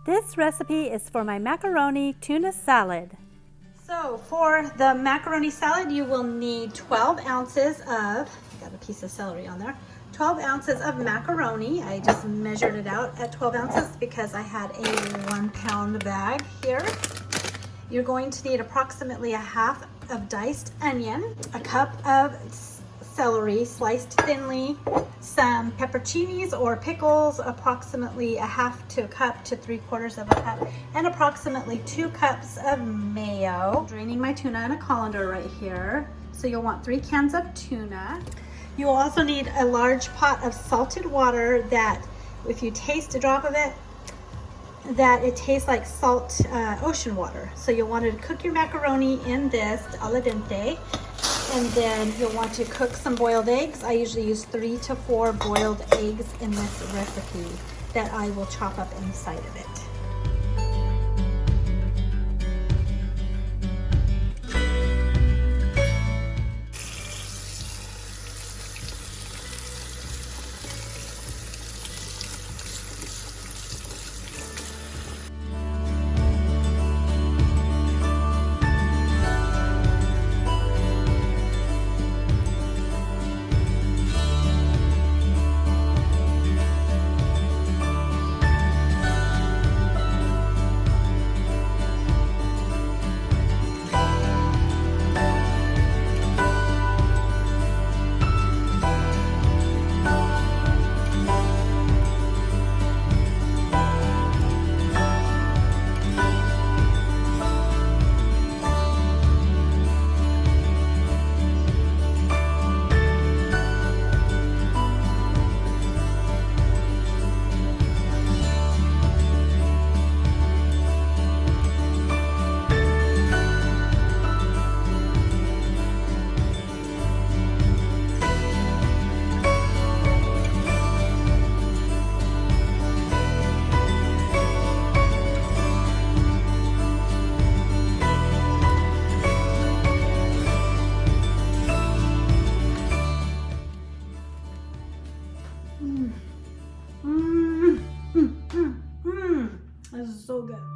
This recipe is for my macaroni tuna salad. So for the macaroni salad, you will need 12 ounces of, got a piece of celery on there, 12 ounces of macaroni. I just measured it out at 12 ounces because I had a 1 pound bag here. You're going to need approximately a half of diced onion, a cup of celery sliced thinly, some peperoncinis or pickles, approximately a half to a cup to 3/4 of a cup, and approximately 2 cups of mayo. Draining my tuna in a colander right here. So you'll want 3 cans of tuna. You will also need a large pot of salted water that, if you taste a drop of it, that it tastes like salt ocean water. So you'll want to cook your macaroni in this al dente. And then you'll want to cook some boiled eggs. I usually use 3 to 4 boiled eggs in this recipe that I will chop up inside of it. This is so good.